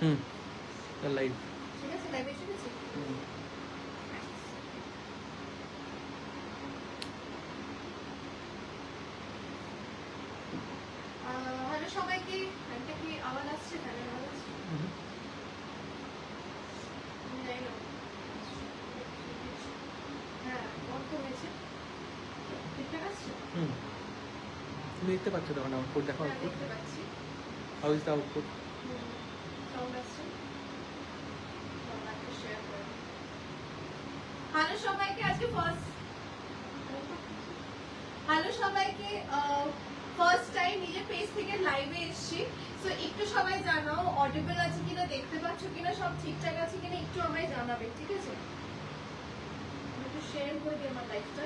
হুম live ঠিক আছে, লাইভে এসে গেছি। হ্যালো সবাইকে। একটা কি আওয়াজ আসছে? ফ্যানের আওয়াজ আসছে? আমি জানি না। হ্যাঁ, অর্থ হয়েছে। ঠিকঠাক আসছে? তুমি দেখতে পাচ্ছ তখন আউটপুট দেখো, হ্যাঁ, আউটপুট দেখতে পাচ্ছি। How is the output? Sound আসছে। একটা শেয়ার করে। হ্যালো সবাইকে, আজকে হ্যালো সবাইকে, ফার্স্ট টাইম নিজের পেজ থেকে লাইভে এসেছি। সো একটু সবাই জানাও অডিবল আছে কিনা, দেখতে পাচ্ছ কিনা, সব ঠিকঠাক আছে কিনা একটু আমায় জানাবে, ঠিক আছে? একটু শেয়ার করে দিই আমার লাইভটা।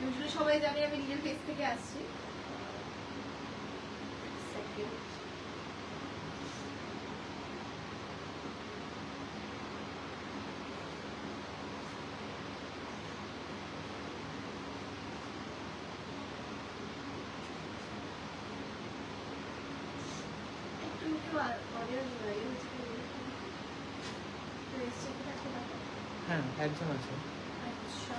ইউজুয়ালি সবাই জানে আমি নিজের পেজ থেকে আসছি। সেকেন্ড। হ্যাঁ একজন আছে। আচ্ছা,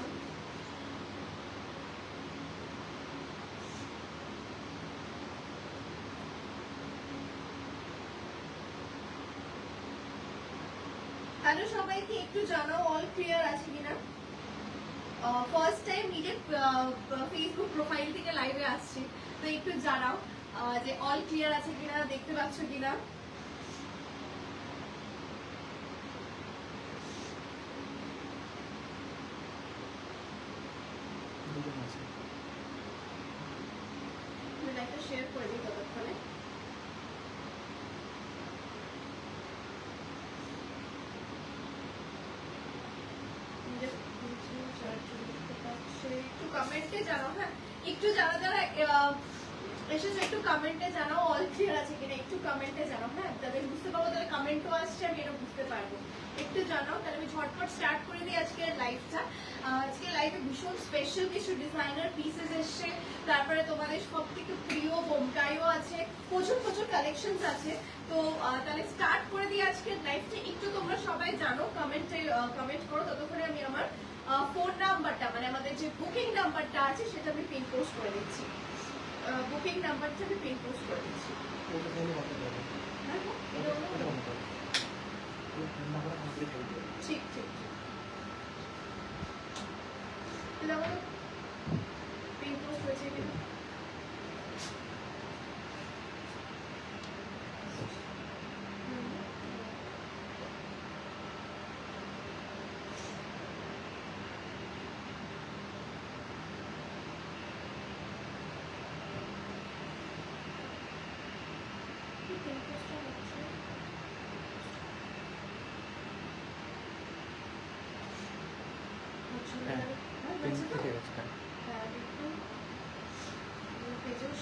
হ্যালো সবাইকে, একটু জানাও অল ক্লিয়ার আছে কিনা। ফার্স্ট টাইম নিজের ফেসবুক প্রোফাইল থেকে লাইভে আসছি, তো একটু জানাও যে অল ক্লিয়ার আছে কিনা, দেখতে পাচ্ছ কিনা। দুজন আছে। আমি লাইভটা শেয়ার করে দিই ততক্ষণে। একটু কমেন্টে জানাও। হ্যাঁ, একটু যারা যারা এসেছো একটু কমেন্টে জানাও অল ক্লিয়ার আছে কিনা, একটু কমেন্টে জানাও। হ্যাঁ, তাহলে বুঝতে পারবো, তাহলে কমেন্টও আসছে, আমি এটা বুঝতে পারবো। একটু জানাও, তাহলে আমি ঝটপট স্টার্ট করে দিই আজকের লাইভটা। আজকে লাইভে ভীষণ স্পেশাল কিছু ডিজাইনার পিসেস এসছে, তারপরে তোমাদের সব থেকে প্রিয় বোমটাইও আছে, প্রচুর প্রচুর কালেকশনস আছে। তো তাহলে স্টার্ট করে দিই আজকের লাইভটা। একটু তোমরা সবাই জানো, কমেন্টে কমেন্ট করো, ততক্ষণে আমি আমার ফোন নাম্বারটা, মানে আমাদের যে বুকিং নাম্বারটা আছে সেটা আমি পিন পোস্ট করে দিচ্ছি। বুকিং নাম্বারটা আমি পিন পোস্ট করে দিচ্ছি। ঠিক ঠিক পিন পোস্ট হয়েছে কিনা।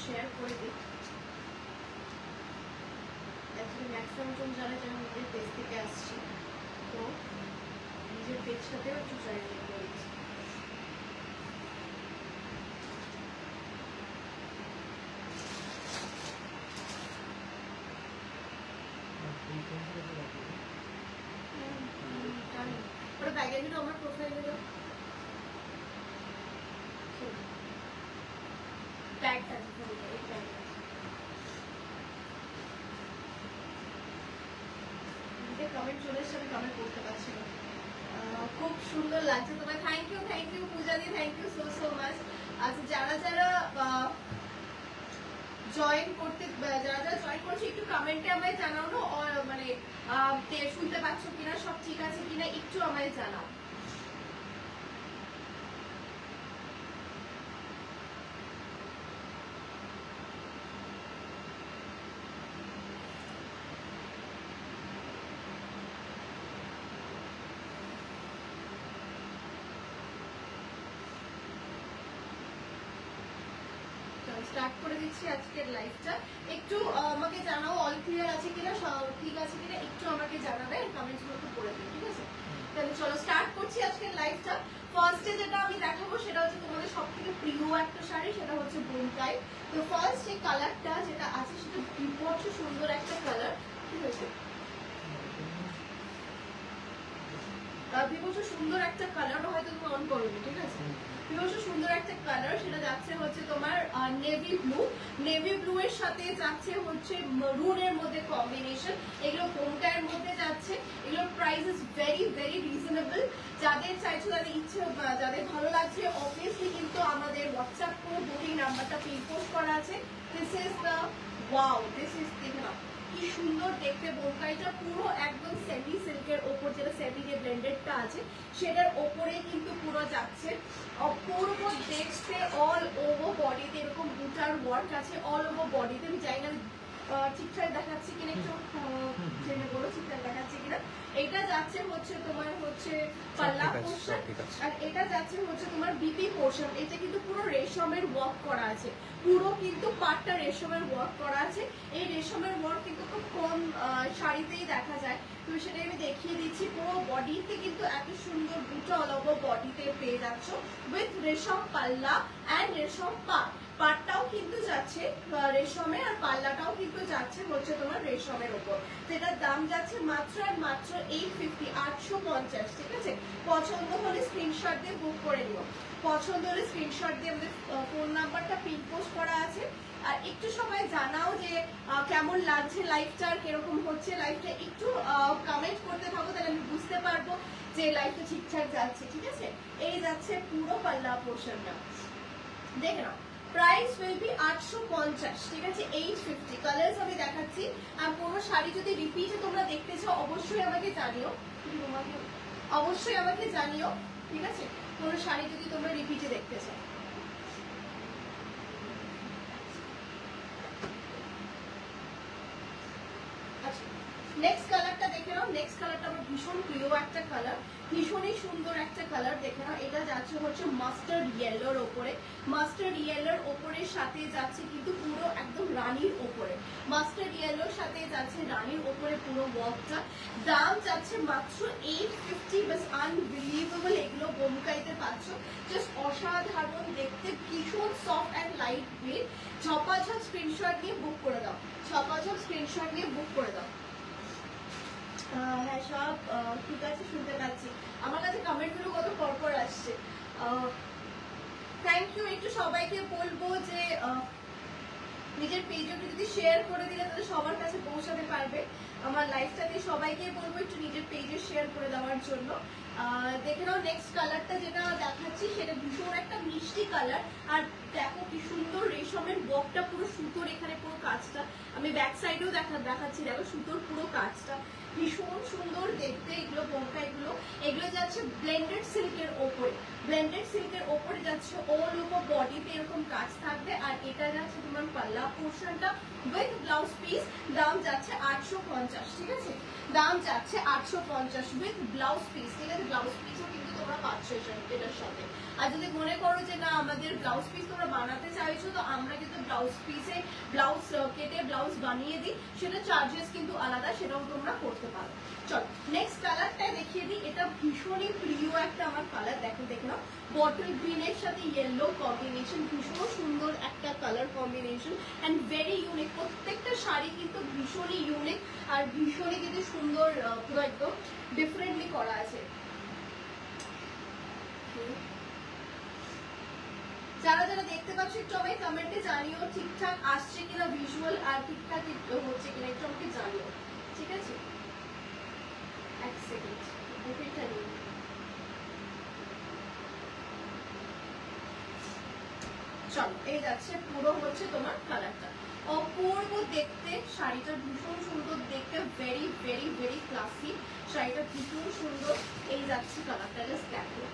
শেয়ার করে দিই। অ্যাকচুয়ালি ম্যাক্সিমাম জন জানে যে আমি নিজের পেজ থেকে আসছি, তো নিজের পেজটাতেও একটু জয়েন করে দিচ্ছি। ওটা ব্যাগের ভিতরে আমার প্রোফাইলে দাও। ব্যাগটা কমেন্ট চলে এসছে, আমি কমেন্ট করতে পারছি না। খুব সুন্দর লাগছে তোমার, থ্যাংক ইউ পূজাদি, thank you so so much. আচ্ছা, যারা যারা জয়েন করতে, যারা যারা জয়েন করছে একটু কমেন্টে আমায় জানাও না, মানে শুনতে পাচ্ছ কিনা, সব ঠিক আছে কিনা একটু আমায় জানাও। স্টার্ট করে দিচ্ছি আজকের লাইভটা। একটু আমাকে জানাও অল ক্লিয়ার আছে কিনা, ঠিক আছে কিনা একটু আমাকে জানাবে, কমেন্টস গুলো করে দিন, ঠিক আছে? তাহলে চলো স্টার্ট করছি আজকের লাইভটা। ফার্স্টে যেটা আমি দেখাবো সেটা হচ্ছে তোমাদের সব থেকে প্রিয় একটা শাড়ি, সেটা হচ্ছে বোমটাই। তো ফার্স্ট যে কালারটা যেটা আছে সেটা বিভৎস সুন্দর একটা কালার, ঠিক আছে? বিভৎস সুন্দর একটা কালার, হয়তো তুমি অন করোনি, ঠিক আছে? বিভৎস সুন্দর একটা কালার, সেটা যাচ্ছে হচ্ছে তোমার নেভি ব্লু। নেভি ব্লু এর সাথে যাচ্ছে হচ্ছে মেরুনের মধ্যে কম্বিনেশন। এগুলো বোমকায়ের মধ্যে যাচ্ছে। এগুলোর price is very very reasonable. যাদের চাইছো, যাদের ইচ্ছে, যাদের ভালো লাগছে, অবভিয়াসলি কিন্তু আমাদের হোয়াটসঅ্যাপ বুকিং নাম্বারটা পিন পোস্ট করা আছে। This is the wow, this is, দেখে নাও কি সুন্দর দেখতে বোমকাইটা, পুরো একদম সেমি সিল্কের ওপর, যেটা সেমি যে ব্লেন্ডেডটা আছে সেটার ওপরে কিন্তু পুরো যাচ্ছে। অপূর্ব দেখতে, অল ওভার বডিতে এরকম বুটার ওয়ার্ক আছে, অল ওভার বডিতে। আমি জানি না ঠিকঠাক দেখাচ্ছি কিনা, একটু জেনে বলো ঠিকঠাক দেখাচ্ছি কিনা। এটা যাচ্ছে হচ্ছে তোমার হচ্ছে পাল্লা পোর্শন, আর এটা যাচ্ছে হচ্ছে তোমার বিপি পোর্শন। এটা কিন্তু পুরো রেশমের ওয়ার্ক করা আছে, পুরো কিন্তু পাটটা রেশমের ওয়ার্ক করা আছে। এই রেশমের ওয়ার্ক কিন্তু খুব কম শাড়িতেই দেখা যায়, তো সেটাই আমি দেখিয়ে দিচ্ছি। পুরো বডিতে কিন্তু এত সুন্দর বুটা অল ওভার বডিতে পেয়ে যাচ্ছ উইথ রেশম পাল্লা অ্যান্ড রেশম পাট। পাটটাও কিন্তু যাচ্ছে রেশমে, আর পাল্লাটাও কিন্তু যাচ্ছে হচ্ছে তোমার রেশমের উপর। যেটার দাম যাচ্ছে মাত্র আর মাত্র 850, 850, ঠিক আছে? পছন্দ হলে স্ক্রিনশট দিয়ে বুক করে নিও। পছন্দ হলে স্ক্রিনশট দিয়ে আমাদের ফোন নাম্বারটা পিন পোস্ট করা আছে। আর একটু সময় জানাও যে কেমন লাগছে লাইভটা, আর কিরকম হচ্ছে লাইভটা, একটু কমেন্ট করতে থাকো, তাহলে আমি বুঝতে পারবো যে লাইভটা ঠিকঠাক যাচ্ছে, ঠিক আছে? এই যাচ্ছে পুরো পাল্লা পোর্শনটা, দেখে নাও। প্রাইস উইল বি 850, ঠিক আছে? 850। কালার্স আমি দেখাচ্ছি। আর কোনো শাড়ি যদি রিপিটে তোমরা দেখতে চাও, অবশ্যই আমাকে জানিও, অবশ্যই আমাকে জানিও, ঠিক আছে? কোনো শাড়ি যদি তোমরা রিপিটে দেখতে চাও। নেক্সট কালারটা দেখে নাও। নেক্সট কালারটা আমার ভীষণ প্রিয় একটা কালার, ভীষণই সুন্দর একটা কালার, দেখে নাও। এটা যাচ্ছে হচ্ছে মাস্টার্ড ইয়েলোর ওপরে। মাস্টার্ড ইয়েলোর ওপরের সাথে যাচ্ছে কিন্তু পুরো একদম রানীর ওপরে, মাস্টার্ড ইয়েলোর সাথে যাচ্ছে রানীর ওপরে পুরো ওয়ার্কটা। দাম যাচ্ছে মাত্র 850, বাস আনবিলিভেবল। এগুলো বোমকাইতে পাচ্ছ, জাস্ট অসাধারণ দেখতে, ভীষণ সফট অ্যান্ড লাইট ওয়েট। ঝপাঝপ স্ক্রিনশট নিয়ে বুক করে দাও, ঝপাঝপ স্ক্রিনশট নিয়ে বুক করে দাও। হ্যাঁ, সব ঠিক আছে, শুনতে পাচ্ছি। আমার কাছে কমেন্টগুলো কত পরপর আসছে। Thank you. একটু সবাইকে বলবো যে নিজের পেজে যদি শেয়ার করে দিলে তাহলে সবার কাছে পৌঁছাতে পারবে। আমার লাইফটাতে সবাইকে বলবো একটু নিজের পেজে শেয়ার করে দেওয়ার জন্য। দেখে নাও নেক্সট কালারটা যেটা দেখাচ্ছি, সেটা ভীষণ একটা মিষ্টি কালার। আর দেখো কি সুন্দর রেশমের ওয়ার্কটা, পুরো সুতোর এখানে পুরো কাজটা। আমি ব্যাক সাইডেও দেখাচ্ছি, দেখো সুতোর পুরো কাজটা, ভীষণ সুন্দর দেখতে। এগুলো বোমকাইগুলো, এগুলো যাচ্ছে ব্লেন্ডেড সিল্কের ওপরে, ব্লেন্ডেড সিল্কের ওপরে যাচ্ছে অল ওভার বডিতে এরকম কাজ থাকবে। আর এটা যাচ্ছে তোমার পাল্লা পোর্শনটা উইথ ব্লাউজ পিস। দাম যাচ্ছে 850, ঠিক আছে? দাম যাচ্ছে 850 উইথ ব্লাউজ পিস, ঠিক আছে? ব্লাউজ পিসও কিন্তু তোমরা পাচ্ছ এটার সাথে। আর যদি মনে করো যে না আমাদের ব্লাউজ পিস তোমরা বানাতে চাইছো, তো আমরা কিন্তু ব্লাউজ পিসে ব্লাউজ কেটে ব্লাউজ বানিয়ে দিই, সেটা চার্জেস কিন্তু আলাদা, সেটাও তোমরা করতে পারো। চলো নেক্সট কালারটা দেখিয়ে দিই। এটা ভীষণই প্রিয় একটা আমার কালার, দেখো দেখে নাও। বটল গ্রিনের সাথে ইয়েলো কম্বিনেশন, ভীষণ সুন্দর একটা colour combination and very unique. প্রত্যেকটা শাড়ি কিন্তু ভীষণই ইউনিক আর ভীষণই কিন্তু সুন্দর, পুরো একদম ডিফারেন্টলি করা আছে। যারা যারা দেখতে পাচ্ছ একটু আমায় কমেন্টে জানিও ঠিকঠাক আসছে কিনা ভিজুয়াল, আর ঠিকঠাক হচ্ছে কিনা একটু আমাকে জানিও, ঠিক আছে? এক সেকেন্ড, বুকেটটা নিই। চলো, এই যাচ্ছে পুরো হচ্ছে তোমার কালারটা, অপূর্ব দেখতে। শাড়িটা ভীষণ সুন্দর দেখতে, ভেরি ভেরি ভেরি ক্লাসি। শাড়িটা ভীষণ সুন্দর। এই যাচ্ছে কালারটা, জাস্ট দেখো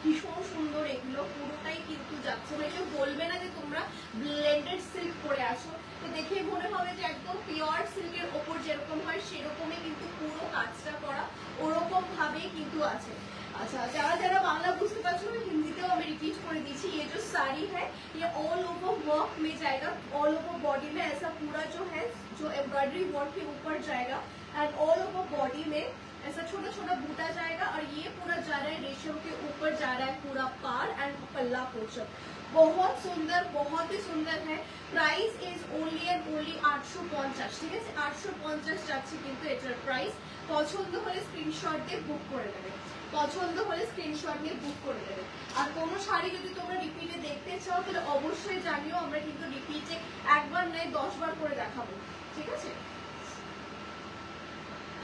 ভীষণ সুন্দর। এগুলো পুরোটাই কিন্তু যাচ্ছে, মানে কেউ বলবে না যে তোমরা ব্লেন্ডেড সিল্ক পরে আসো, তো দেখে মনে হবে যে একদম পিওর সিল্কের ওপর যেরকম হয় সেরকমই কিন্তু পুরো কাজটা করা, ওরকম ভাবেই কিন্তু আছে। अच्छा, যারা যারা বাংলা বুঝতে পারছো না, হিন্দিতেও আমি रिपीट করে দিচ্ছি। ये जो साड़ी है ये ऑल ओवर वर्क में जाएगा, ऑल ओवर बॉडी में ऐसा पूरा जो है जो एम्ब्रॉयडरी वर्क के ऊपर जाएगा एंड ऑल ओवर बॉडी में ऐसा छोटा छोटा बूटा जाएगा और ये पूरा जा रहा है रेशम के ऊपर जा रहा है पूरा पार एंड पल्ला पोर्शन। बहुत सुंदर, बहुत ही सुंदर है। Price is only and only 850, ঠিক আছে? 850 যাচ্ছে কিন্তু এটার প্রাইস। পছন্দ হলে স্ক্রিনশট দিয়ে বুক করে নেবে, পছন্দ হলে স্ক্রিনশট নিয়ে বুক করে দেবে। আর কোনো শাড়ি যদি তোমরা রিপিটে দেখতে চাও তাহলে অবশ্যই জানিও, আমরা কিন্তু রিপিটে একবার নয় 10 বার করে দেখাবো, ঠিক আছে?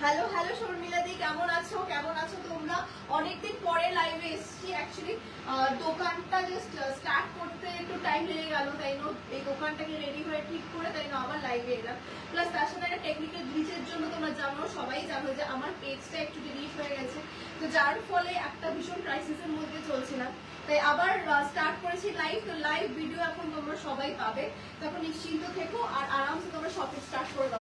হ্যালো হ্যালো শর্মিলা দি, কেমন আছো? কেমন আছো তোমরা? অনেকদিন পরে লাইভে এসেছি। অ্যাকচুয়ালি দোকানটা জাস্ট স্টার্ট করতে একটু টাইম লেগে গেল, তাই না? এই দোকানটাকে রেডি হয়ে ঠিক করে তাই না আবার লাইভে এলাম। প্লাস তার সাথে একটা টেকনিক্যাল গ্লিচের জন্য তোমরা জানো, সবাই জানো যে আমার পেজটা একটু ডিলিট হয়ে গেছে, তো যার ফলে একটা ভীষণ ক্রাইসিসের মধ্যে চলছিলাম। তাই আবার স্টার্ট করেছি লাইভ। তো লাইভ ভিডিও এখন তোমরা সবাই পাবে, তখন নিশ্চিন্ত থেকো আর আরামসে তোমরা শপিং স্টার্ট করে দাও।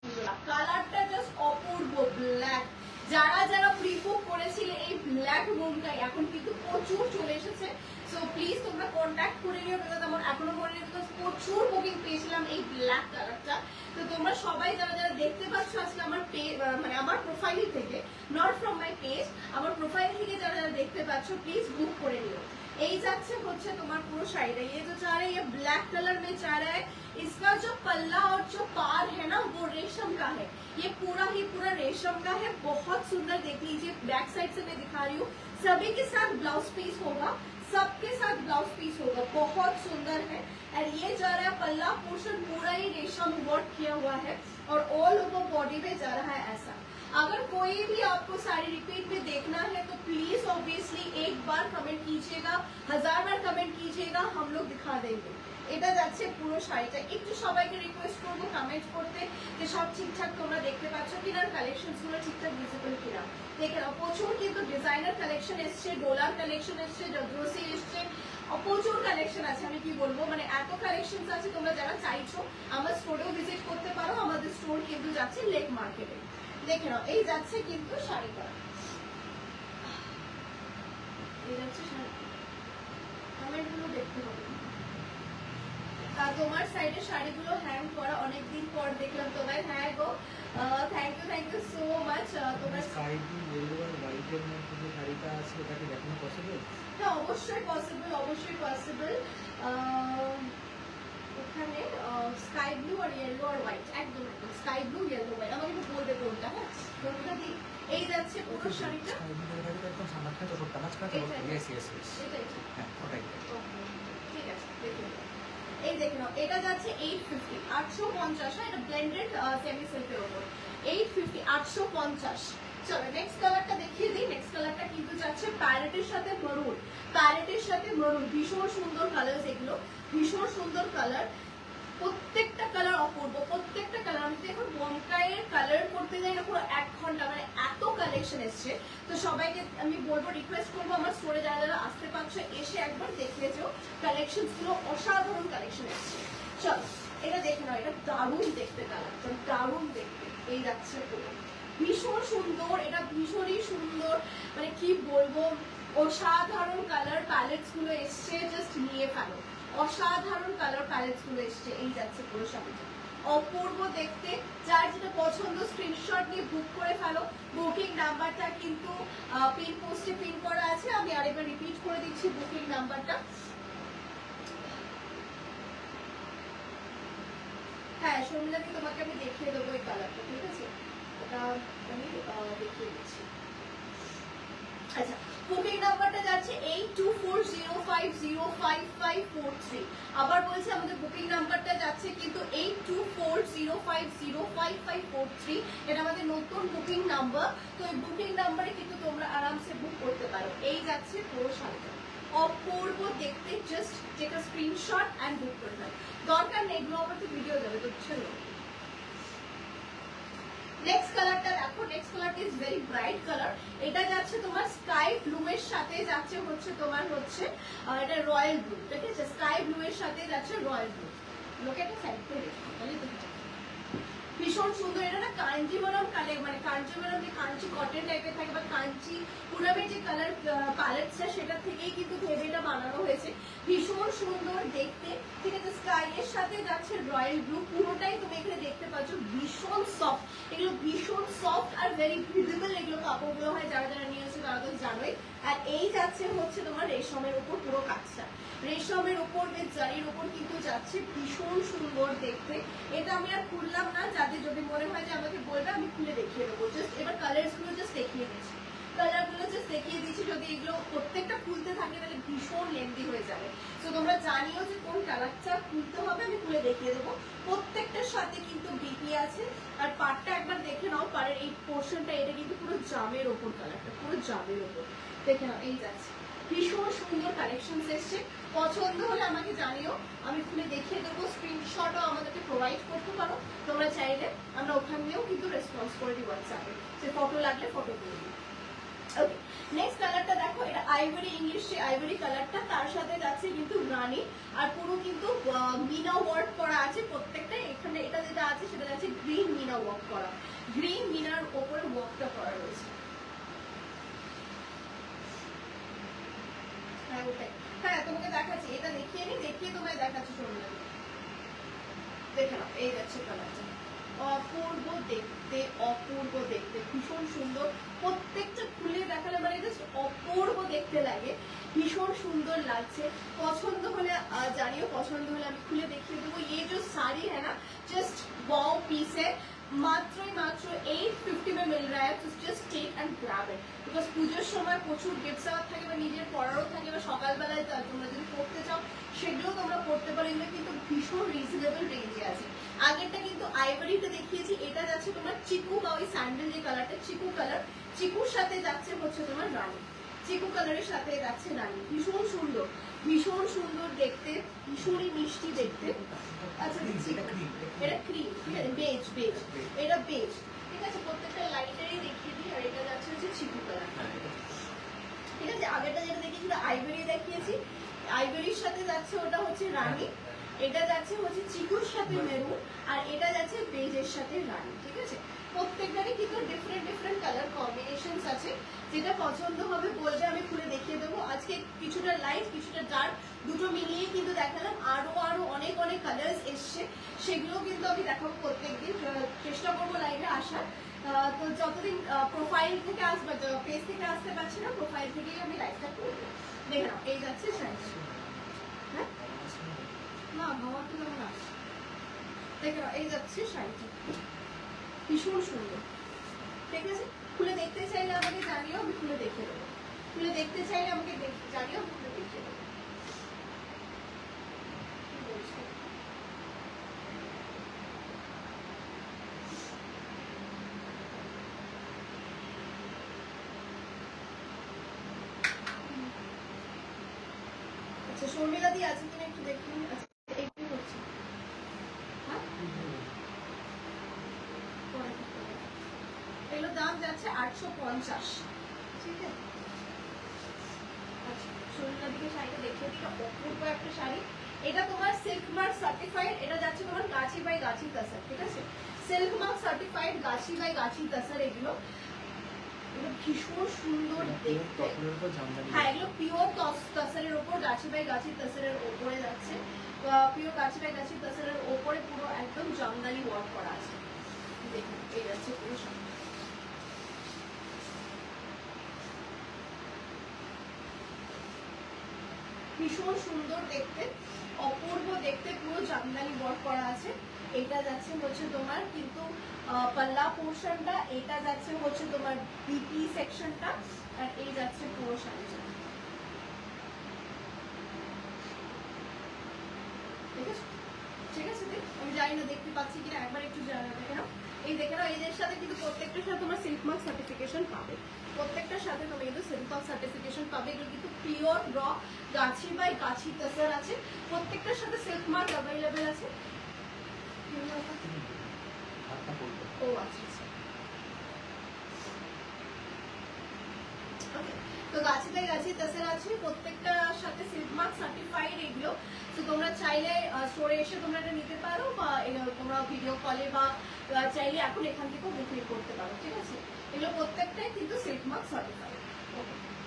কালারটা জাস্ট অপূর্ব ব্ল্যাক। যারা যারা প্রি বুক করেছিলে এই ব্ল্যাক রুমটাই এখন কিন্তু প্রচুর চলে এসেছে। সো প্লিজ তোমরা কন্ট্যাক্ট করে নিও, বিকজ আমার এখনো মনে নেই, বিকজ প্রচুর বুকিং পেয়েছিলাম এই ব্ল্যাক কালারটা। তো তোমরা সবাই যারা যারা দেখতে পাচ্ছ আজকে আমার মানে আমার প্রোফাইল থেকে, নট ফ্রম মাই পেজ, আমার প্রোফাইল থেকে যারা যারা দেখতে পাচ্ছ প্লিজ বুক করে নিও। এই যাচ্ছে হচ্ছে তোমার পুরো শাড়িটা। ये जो जा रहा है ये ब्लैक कलर में जा रहा है। इसका जो पल्ला और जो पार है ना वो रेशम का है, ये पूरा ही पूरा रेशम का है। बहुत सुंदर, देख लीजिए बैक साइड से मैं दिखा रही हूँ। सभी के साथ ब्लाउज पीस होगा, सबके साथ ब्लाउज पीस होगा, बहुत सुंदर है। और ये जा रहा है पल्ला पोर्शन पूरा ही रेशम वर्क किया हुआ है और ऑल ओवर बॉडी में जा रहा है ऐसा। अगर कोई भी आपको साड़ी रिपीट में देखना है तो प्लीज ऑब्वियसली एक बार कमेंट कीजिएगा, 1000 बार कमेंट कीजिएगा, हम लोग दिखा देंगे। এটা যাচ্ছে পুরো শাড়িটা। একটু সবাইকে রিকোয়েস্ট করবো কমেন্ট করতে যে সব ঠিকঠাক তোমরা দেখতে পাচ্ছ কিনা, কালেকশনস গুলো ঠিকঠাক ভিজিবল কিনা। দেখে নাও, প্রচুর কিন্তু ডিজাইনার কালেকশন এসছে, ডোলার কালেকশন এসছে, জদ্রসি এসছে, প্রচুর কালেকশন আছে। আমি কি বলবো, মানে এত কালেকশন আছে। তোমরা যারা চাইছো আমার স্টোরেও ভিজিট করতে পারো। আমাদের স্টোর কিন্তু যাচ্ছে লেক মার্কেটে। দেখে নাও, এই যাচ্ছে কিন্তু শাড়িটা, এই যাচ্ছে শাড়ি। কমেন্টগুলো দেখতে হবে। তোমার সাইডে শাড়িগুলো হ্যাং করা অনেকদিন পর দেখলাম তোমার। হ্যাঁ গো, থ্যাংক ইউ সো মাচ। তোমার সাইড ইয়েলো আর হোয়াইটের মধ্যে যে শাড়িটা আছে এটা কি দেখানো পসিবল? হ্যাঁ অবশ্যই পসিবল, অবশ্যই পসিবল। ওখানে স্কাই ব্লু আর ইয়েলো আর হোয়াইট, একদম একদম স্কাই ব্লু ইয়েলো হোয়াইট। আমাকে একটু বলবে কোনটা। হ্যাঁ কোনটা দিই। এই যাচ্ছে পুরো শাড়িটা, একদম সামান্য তো করতে মাঝখানে তো ইয়েস ইয়েস ইয়েস, এটাই হ্যাঁ ওটাই। ঠিক আছে, দেখে নাও। এই দেখে নাও, এটা যাচ্ছে 850, 850। এটা ব্লেন্ডেড সেমি সিল্কের উপর 850, 850। চলো নেক্সট কালারটা দেখিয়ে দিই। নেক্সট কালারটা কিন্তু যাচ্ছে প্যারেটের সাথে মরুন, প্যারেটের সাথে মরুন। ভীষণ সুন্দর কালার, এগুলো ভীষণ সুন্দর কালার, প্রত্যেকটা কালার অপূর্ব, প্রত্যেকটা কালার। আমি দেখো বনকাইয়ের কালার করতে যাই না পুরো 1 ঘন্টা, মানে এত কালেকশন এসছে। তো সবাইকে আমি বলবো, রিকোয়েস্ট করবো আমার স্টোরে যারা যারা আসতে পারছো এসে একবার দেখে যেও। কালেকশন গুলো অসাধারণ কালেকশন এসছে। চলো এটা দেখে নাও, এটা দারুণ দেখতে কালারটা, দারুণ দেখতে। এই যাচ্ছে পুরো ভীষণ সুন্দর, এটা ভীষণই সুন্দর, মানে কি বলবো, অসাধারণ কালার প্যালেটস গুলো এসছে, জাস্ট নিয়ে ফেলো। অসাধারণ কালার প্যালেটস গুলো এসছে। এই যাচ্ছে পুরো শাড়িটা, অপূর্ব দেখতে। যার যেটা পছন্দ স্ক্রিনশট নিয়ে বুক করে ফেলো। বুকিং নাম্বারটা কিন্তু পিন পোস্টে পিন করা আছে, আমি আরেকবার রিপিট করে দিচ্ছি বুকিং নাম্বারটা। হ্যাঁ শর্মিলা দি, তোমাকে আমি দেখিয়ে দেবো এই কালারটা, ঠিক আছে? এটা আমি দেখিয়ে দিচ্ছি। আচ্ছা, বুকিং নাম্বারটা যাচ্ছে 8240505543। আবার বলছি, আমাদের বুকিং নাম্বারটা যাচ্ছে কিন্তু 8240505543। এটা আমাদের নতুন বুকিং নাম্বার। তো এই বুকিং নাম্বারে কিন্তু তোমরা আরামসে বুক করতে পারো। এই যাচ্ছে পুরো শাড়িটা, অপূর্ব দেখতে। Just take a screenshot and book করে নাও। দরকার নেই, এগুলো আমার তো ভিডিও যাবে, তো চলো নেক্সট কালারটা দেখো। নেক্সট কালারটা ইজ ভেরি ব্রাইট কালার। এটা যাচ্ছে তোমার স্কাই ব্লু এর সাথে যাচ্ছে হচ্ছে তোমার হচ্ছে এটা রয়্যাল ব্লু, ঠিক আছে? স্কাই ব্লু এর সাথে যাচ্ছে রয়্যাল ব্লু। লোকে একটা সাইড করে দেখো, তাহলে তো ভীষণ সুন্দর। এটা না কাঞ্জিবরম কালার, মানে কাঞ্জিবরম যে কাঞ্চি কটন টাইপের থাকে বা কাঞ্চি পুরামের যে কালার প্যালেটসটা সেটা থেকেই কিন্তু ভেবে এটা বানানো হয়েছে। ভীষণ সুন্দর দেখতে, ঠিক আছে? স্কাই এর সাথে যাচ্ছে রয়্যাল ব্লু, পুরোটাই তুমি এখানে দেখতে পাচ্ছ ভীষণ সফট। এগুলো ভীষণ সফট আর ভেরি ভিজিবল এগুলো কাপড়গুলো হয়, যারা যারা নিয়েছে তারা তো জানোই। আর এই যাচ্ছে হচ্ছে তোমার রেশমের উপর পুরো কাজটা, রেশমের উপর বেশ জারির উপর কিন্তু যাচ্ছে, ভীষণ সুন্দর দেখতে। এটা আমি আর খুললাম না, যাদের যদি মনে হয় যে আমাকে বলবে আমি খুলে দেখিয়ে দেবো। জাস্ট এবার কালার্স গুলো জাস্ট দেখিয়ে দিচ্ছি, কালার গুলো জাস্ট দেখিয়ে দিচ্ছি। যদি এগুলো প্রত্যেকটা খুলতে থাকে তাহলে ভীষণ লেন্দি হয়ে যাবে। তো তোমরা জানিও যে কোন কালারটা খুলতে হবে, আমি খুলে দেখিয়ে দেবো। প্রত্যেকটার সাথে কিন্তু বিপি আছে। আর পাড়টা একবার দেখে নাও, পাড়ের এই পোর্শনটা, এটা কিন্তু পুরো জামের ওপর কালারটা, পুরো জামের ওপর দেখে নাও। এই যাচ্ছে, ভীষণ সুন্দর কালেকশন এসছে। পছন্দ হলে আমাকে জানিও, আমি খুলে দেখিয়ে দেবো। স্ক্রিনশটও আমাদেরকে প্রোভাইড করতে পারো তোমরা চাইলে, আমরা ওখান দিয়েও কিন্তু রেসপন্স করে দিই হোয়াটসঅ্যাপে, যে ফটো লাগলে ফটো দিয়ে দিই। ওকে, নেক্সট কালারটা দেখো, এটা আইভরি, ইংলিশ আইভরি কালারটা, তার সাথে যাচ্ছে কিন্তু রানী, আর পুরো কিন্তু মিনা ওয়ার্ক করা আছে প্রত্যেকটা। এখানে এটা যেটা আছে সেটা যাচ্ছে গ্রিন মিনা ওয়ার্ক করা, গ্রিন মিনার ওপরে ওয়ার্কটা করা রয়েছে। হ্যাঁ ওটাই, হ্যাঁ তোমাকে দেখাচ্ছি, এটা দেখিয়ে নি, দেখিয়ে তোমায় দেখাচ্ছি। শোনো দেখে নাও, এই যাচ্ছে কালারটা, অপূর্ব দেখতে, অপূর্ব দেখতে, ভীষণ সুন্দর। প্রত্যেকটা খুলে দেখালে মানে জাস্ট অপূর্ব দেখতে লাগে, ভীষণ সুন্দর লাগছে। পছন্দ হলে জানিও, পছন্দ হলে আমি খুলে দেখিয়ে দেবো। ये जो साड़ी है ना, जस्ट वाओ पीस है, মাত্রই মাত্র 850 में मिल रहा है। तो just take and grab it, because পুজোর সময় প্রচুর গিফট দেওয়ার থাকে, বা নিজের পড়ারও থাকে, বা সকালবেলায় তোমরা যদি পড়তে চাও সেগুলো তোমরা পড়তে পারো। এগুলো কিন্তু ভীষণ রিজনেবল রেঞ্জে আছে। আগেরটা কিন্তু আইভরিটা দেখিয়েছি, এটা যাচ্ছে তোমার চিকু বা ওই স্যান্ডেল যে কালারটা, চিকু কালার, চিকুর সাথে যাচ্ছে হচ্ছে তোমার রানী, চিকু কালারের সাথে যাচ্ছে রানী। ভীষণ সুন্দর, ভীষণ সুন্দর দেখতে, ভীষণই মিষ্টি দেখতে। আচ্ছা এটা ক্রিম, ঠিক আছে, বেজ, বেজ, এটা বেজ, ঠিক আছে। প্রত্যেকটা লাইটারই দেখিয়ে দিই। আর এটা যাচ্ছে হচ্ছে চিকু কালার, ঠিক আছে। আগেরটা যেটা দেখিয়েছি আইভরি দেখিয়েছি, আইভরির সাথে যাচ্ছে ওটা হচ্ছে রানী, এটা যাচ্ছে হচ্ছে চিকুর সাথে মেরুন, আর এটা যাচ্ছে বেজের সাথে রানী, ঠিক আছে। প্রত্যেকটারই কিন্তু ডিফারেন্ট ডিফারেন্ট কালার কম্বিনেশনস আছে, যেটা পছন্দ হবে বলবে, আমি খুলে দেখিয়ে দেবো। আজকে কিছুটা লাইট কিছুটা ডার্ক দুটো মিলিয়ে কিন্তু দেখালাম, আরো আরো অনেক অনেক কালার্স এসছে, সেগুলো কিন্তু আমি দেখাবো প্রত্যেকদিন। চেষ্টা করবো লাইভে আসার। তো যতদিন প্রোফাইল থেকে আসবে, পেজ থেকে আসতে পারছি না, প্রোফাইল থেকেই আমি লাইভটা করবো। দেখে নাও, এই যাচ্ছে শাড়ি, হ্যাঁ না হাওয়া তো যেমন আসছে, দেখে নাও, এই যাচ্ছে শাড়িটা, ভীষণ সুন্দর, ঠিক আছে। খুলে দেখতে চাইলে আমাকে জানিও, আমি খুলে দেখে দেবো। খুলে দেখতে চাইলে আমাকে জানিও, আমি খুলে দেখে দেবো। আচ্ছা শর্মিলা দি আছে কিনা একটু দেখুন। আচ্ছা একটু হচ্ছে, হ্যাঁ এগুলোর দাম যাচ্ছে 850, ঠিক আছে। আচ্ছা শর্মিলা দিকে শাড়িটা দেখিয়ে দিই, অপূর্ব একটা শাড়ি। এটা তোমার সিল্ক মার্ক সার্টিফাইড, এটা যাচ্ছে তোমার গাছি বাই গাছি তাসার, ঠিক আছে। Silk mark certified, Gachhi by গাছি তাসার, এগুলো ভীষণ সুন্দর দেখতে। হ্যাঁ এগুলো পিওর তাসারের উপর, গাছি বাই গাছি তাসারের উপরে যাচ্ছে, পিওর গাছি বাই গাছি তাসারের উপরে পুরো একদম জামদানি ওয়ার্ক করা আছে। দেখুন এই যাচ্ছে পুরো শাড়ি, ভীষণ সুন্দর দেখতে, অপূর্ব দেখতে, পুরো জামদানি ওয়ার্ক করা আছে। এটা যাচ্ছে হচ্ছে তোমার কিন্তু পাল্লা পোর্শনটা, এটা যাচ্ছে হচ্ছে তোমার বিপি সেকশনটা, আর এই যাচ্ছে পুরো শাড়িটা, ঠিক আছে। ঠিক আছে, আমি জানি না দেখতে পাচ্ছি কিনা, একবার একটু দেখে নাও। এই দেখে নাও, এদের সাথে কিন্তু প্রত্যেকটার সাথে তোমার সিল্ক মার্ক সার্টিফিকেশন পাবে, প্রত্যেকটার সাথে তুমি কিন্তু সিল্ক মার্ক সার্টিফিকেশন পাবে। এগুলো কিন্তু পিওর র গাছি বাই গাছি তাসার আছে, প্রত্যেকটার সাথে সিল্ক মার্ক অ্যাভেলেবেল আছে। ও আচ্ছা আচ্ছা, তো গাছি বাই গাছি তাসার আছে, প্রত্যেকটার সাথে সিল্ক মার্ক সার্টিফাইড এগুলো। তো তোমরা চাইলে স্টোরে এসে তোমরা এটা নিতে পারো, বা তোমরা ভিডিও কলে বা চাইলে এখন এখান থেকেও বুকিং করতে পারো, ঠিক আছে। এগুলো প্রত্যেকটাই কিন্তু সিল্ক মার্ক সার্টিফাইড।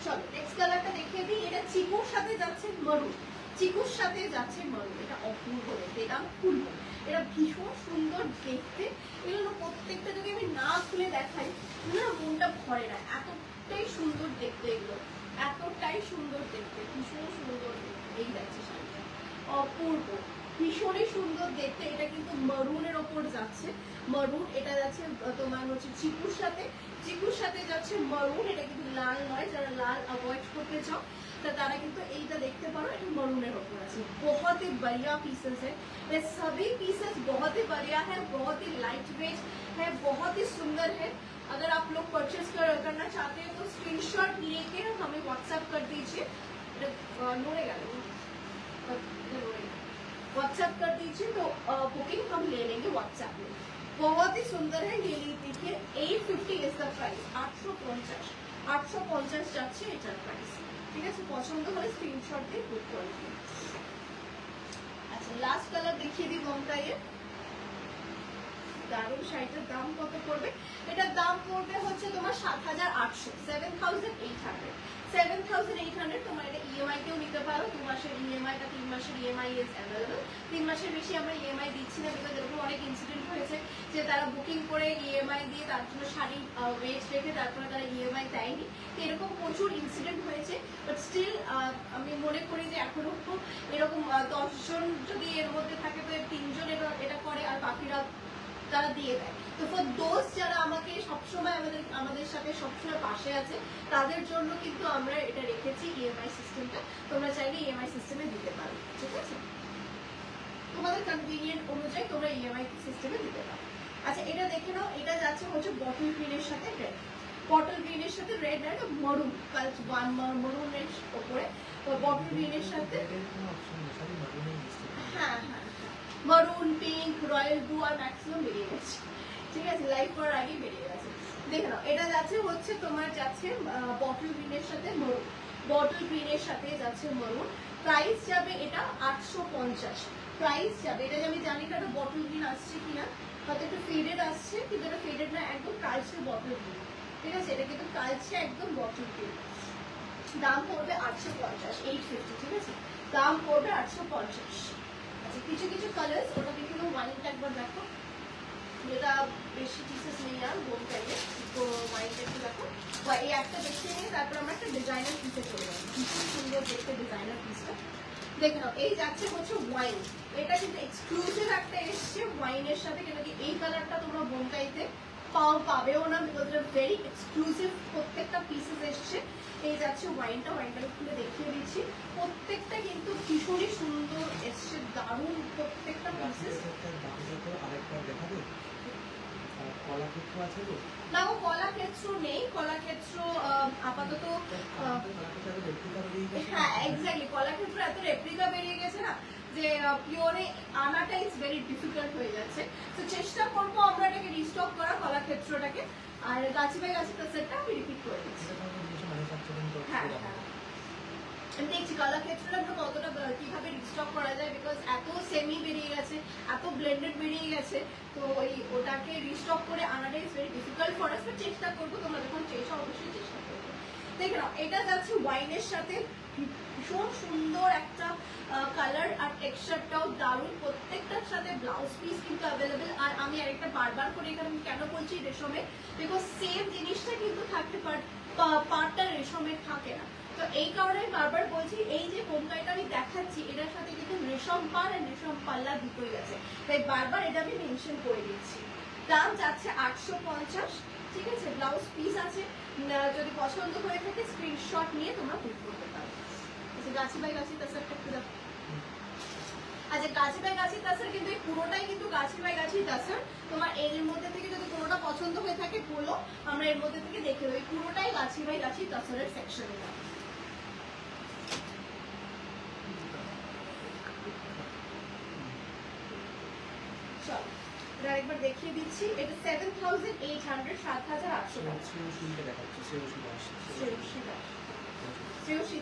চলো নেক্সট কালারটা দেখিয়ে দিই। এটা চিকুর সাথে যাচ্ছে মরুন, চিকুর সাথে যাচ্ছে মারুন, এটা অপূর্ব দেখতে, এটা আমি খুলবো, এটা ভীষণ সুন্দর দেখতে। এগুলো প্রত্যেকটা যদি আমি না খুলে দেখাই না মনটা ভরে না, এতটাই সুন্দর দেখতে এগুলো, এতটাই সুন্দর দেখতে, ভীষণ সুন্দর দেখতে। এই যাচ্ছে শাড়িটা অপূর্ব, ভীষণই সুন্দর দেখতে। এটা কিন্তু মারুনের ওপর যাচ্ছে, মারুন, এটা যাচ্ছে তোমার হচ্ছে চিকুর সাথে, চিকুর সাথে যাচ্ছে মারুন, এটা কিন্তু লাল নয়, যারা লাল অ্যাভয়েড করতে চাও तारा किंतु এইটা দেখতে পারো, এটা মরুনের উপর আছে। बहुत ही बढ़िया पीसेस है, ये सभी पीसेस बहुत ही बढ़िया है, बहुत ही लाइट वेट है, बहुत ही सुंदर है। अगर आप लोग परचेज करना चाहते हो तो स्क्रीनशॉट लेके हमें व्हाट्सएप कर दीजिए, व्हाट्सएप कर दीजिए तो बुकिंग हम ले लेंगे व्हाट्सएप में। बहुत ही सुंदर है, ये देखिए 850 इज द प्राइस, 850 যাচ্ছে এটার প্রাইস। ঠিক আছে, পছন্দ হলে স্ক্রিনশট দিয়ে বুক করে দিন। আচ্ছা লাস্ট কালার দেখিয়ে দিই বমকাইয়ে। দারুন শাড়িটার দাম কত পড়বে? এটার দাম পড়বে হচ্ছে তোমার 7800, 7800, 7800। তোমার এটা ইএমআই কেও নিতে পারো, 2 মাসের ইএমআই বা 3 মাসের ইএমআই ইজ অ্যাভেলেবল। 3 মাসের বেশি আমরা ইএমআই দিচ্ছি না, বিকজ এরকম অনেক ইনসিডেন্ট হয়েছে যে তারা বুকিং করে ইএমআই দিয়ে তার জন্য শাড়ি ওয়েট রেখে তারপরে তারা ইএমআই দেয়নি। তো এরকম প্রচুর ইনসিডেন্ট হয়েছে, বাট স্টিল আমি মনে করি যে এখনো এরকম 10 জন যদি এর মধ্যে থাকে তো 3 জন এটা করে আর বাকিরা তারা দিয়ে দেয়। তো ফর দোজ যারা আমাকে সবসময় আমাদের সাথে সবসময় পাশে আছে তাদের জন্য কিন্তু আমরা এটা রেখেছি ইএমআই সিস্টেমটা। তোমরা চাইলে ইএমআই সিস্টেমে দিতে পারো, ঠিক আছে, তোমাদের কনভিনিয়েন্ট অনুযায়ী তোমরা ইএমআই সিস্টেমে দিতে পারো। আচ্ছা এটা দেখে নাও, এটা যাচ্ছে হচ্ছে বটল গ্রিনের সাথে রেড, বটল গ্রিনের সাথে রেড আর মরুন, মরুনের উপরে বটল গ্রিনের সাথে, হ্যাঁ হ্যাঁ মারুন, পিঙ্ক, রয়্যাল ব্লু আর ম্যাক্সিমাম বেরিয়ে গেছে, ঠিক আছে, লাইভ করার আগে বেরিয়ে গেছে। দেখে নাও এটা যাচ্ছে হচ্ছে তোমার যাচ্ছে বটল গ্রিনের সাথে মরুন, বটল গ্রিনের সাথে যাচ্ছে মরুন। প্রাইস যাবে এটা 850, প্রাইস যাবে এটা আমি জানি না এটা বটল গ্রিন আসছে কিনা, হয়তো একটু ফেডেড আসছে, কিন্তু এটা ফেডেড না, একদম কালচে বটল গ্রিন, ঠিক আছে, এটা কিন্তু কালচে একদম বটল গ্রিন। দাম পড়বে 850, 850, ঠিক আছে, দাম পড়বে 850। কিছু কিছু কালার ওটা দেখে নাও, ওয়াইনটা একবার দেখো, যেটা বেশি পিসেস নেই আর বোন চাইলে তো ওয়াইনটা একটু দেখো, বা এই একটা দেখে নিয়ে তারপর আমরা একটা ডিজাইনার পিসে চলে যাবো। ভীষণ সুন্দর দেখতে ডিজাইনার পিসটা, দেখে নাও। এই যাচ্ছে হচ্ছে ওয়াইন, এটা কিন্তু এক্সক্লুসিভ একটা এসছে ওয়াইনের সাথে, কিন্তু এই কালারটা তোমরা বোনকাইতে পাবেও না, বিকজ এটা ভেরি এক্সক্লুসিভ, প্রত্যেকটা পিসেস এসছে। এই যাচ্ছে ওয়াইনটা, ওয়াইনটা খুলে দেখিয়ে দিচ্ছি, প্রত্যেকটা কিন্তু ভীষণই সুন্দর এসছে, দারুণ প্রত্যেকটা পিসেস। না ও কলাক্ষেত্র নেই, কলাক্ষেত্র আপাতত, হ্যাঁ এক্স্যাক্টলি, কলাক্ষেত্র এত রেপ্লিকা বেরিয়ে গেছে না যে পিওরে আনাটা ইজ ভেরি ডিফিকাল্ট হয়ে যাচ্ছে। তো চেষ্টা করবো আমরা এটাকে রিস্টক করা কলাক্ষেত্রটাকে, আর গাছি বাই গাছি সেটটা আমি রিপিট করে দিচ্ছি। হ্যাঁ হ্যাঁ আমি দেখছি কলাক্ষেত্রটা আমরা কতটা কিভাবে রিস্টক করা যায়, বিকজ এত সেমি বেরিয়ে গেছে, এত ব্লেন্ডেড বেরিয়ে গেছে, তো ওটাকে রিস্টক করে আনাটা is very difficult for us, চেষ্টা করবো, তোমরা যখন চেষ্টা অবশ্যই চেষ্টা করবো। দেখে নাও এটা যাচ্ছে ওয়াইনের সাথে, ভীষণ সুন্দর একটা কালার আর টেক্সচারটাও দারুণ, প্রত্যেকটার সাথে ব্লাউজ পিস কিন্তু অ্যাভেলেবেল। আর আমি আরেকটা বারবার করে এখানে কেন বলছি রেশমে, বিকজ সেম জিনিসটা কিন্তু থাকতে পার্টটা রেশমে থাকে না, তো এই কারণে বারবার বলছি এই যে বোনকাইটা আমি দেখাচ্ছি এটার সাথে কিন্তু রেশম পার আর রেশম পাল্লা দুটোই আছে, তাই বারবার এটা আমি মেনশন করে দিচ্ছি। দাম যাচ্ছে 850, ঠিক আছে, ব্লাউজ পিস আছে, যদি পছন্দ হয়ে থাকে স্ক্রিনশট নিয়ে তোমরা বুক করতে পারো। আচ্ছা গাছি বাই গাছি তাসারটা একটু দেখো, আচ্ছা গাছি বাই গাছি তাসার কিন্তু এই পুরোটাই কিন্তু গাছি বাই গাছি তাসার, তোমার এর মধ্যে থেকে যদি কোনোটা পছন্দ হয়ে থাকে বলো, আমরা এর মধ্যে থেকে দেখে দেবো, পুরোটাই গাছি বাই গাছি তাসারের সেকশনে যাবে। চলো এটা একবার দেখিয়ে দিচ্ছি, এটা 7800, 7800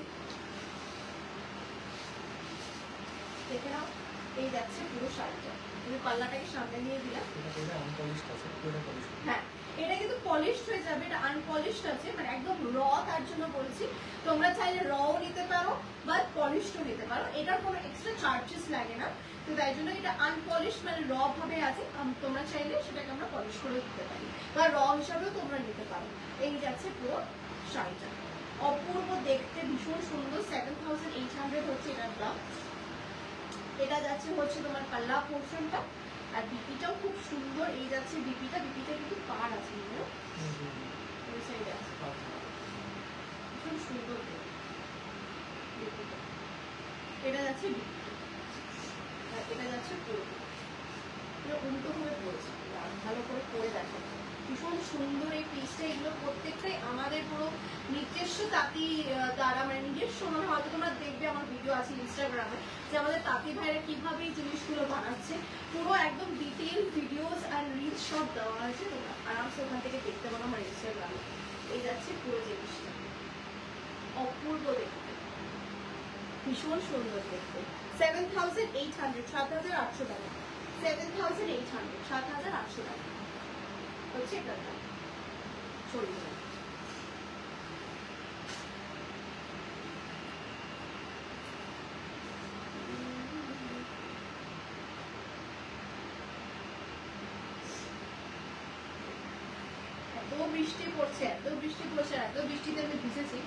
দেখে নাও। এই যাচ্ছে পুরো শাড়িটা, তুমি পাল্লাটাকে সামনে নিয়ে দিলাম, হ্যাঁ এটা কিন্তু পলিশড হয়ে যাবে, এটা আনপলিশড আছে, মানে একদম র, তার জন্য বলছি তোমরা চাইলে রও নিতে পারো বা পলিশডও নিতে পারো, এটার কোনো এক্সট্রা চার্জেস লাগে না। তো তাই জন্য এটা আনপলিশ মানে র ভাবে আছে, তোমরা চাইলে সেটাকে আমরা পলিশ করে দিতে পারি বা র হিসাবেও তোমরা নিতে পারো। এই যাচ্ছে পুরো শাড়িটা, অপূর্ব দেখতে, ভীষণ সুন্দর। 7800 হচ্ছে এটার দাম। এটা যাচ্ছে হচ্ছে তোমার পাল্লা পোর্শনটা, আর বিপিটাও খুব সুন্দর। এই যাচ্ছে বিপিটা, বিপিটা কিন্তু পার আছে, ওই সাইডে আছে, ভীষণ সুন্দর দেখতে বিপিটা। এটা যাচ্ছে বিপিটা, আর এটা যাচ্ছে পুরো উল্টো করে পড়েছে, ভালো করে পরে দেখো, ভীষণ সুন্দর এই পিসটা। এগুলো প্রত্যেকটাই আমাদের পুরো নিজস্ব তাঁতি দ্বারা, মানে নিজস্ব, মানে হয়তো তোমরা দেখবে আমার ভিডিও আছে ইনস্টাগ্রামে যে আমাদের তাঁতি ভাইরা কিভাবে এই জিনিসগুলো বানাচ্ছে, পুরো একদম ডিটেইল ভিডিওস আর রিলস সব দেওয়া আছে, তোমরা আরামসে ওখান থেকে দেখতে পারো আমার ইনস্টাগ্রামে। এই যাচ্ছে পুরো জিনিসটা, অপূর্ব দেখতে, ভীষণ সুন্দর দেখতে। 7800, 7800 টাকা, 7800, 7800 টাকা হচ্ছে এটার দাম। চলে যাবে। এত বৃষ্টি পড়ছে, এত বৃষ্টি পড়ছে, এত বৃষ্টিতে আমি ভিজেছি,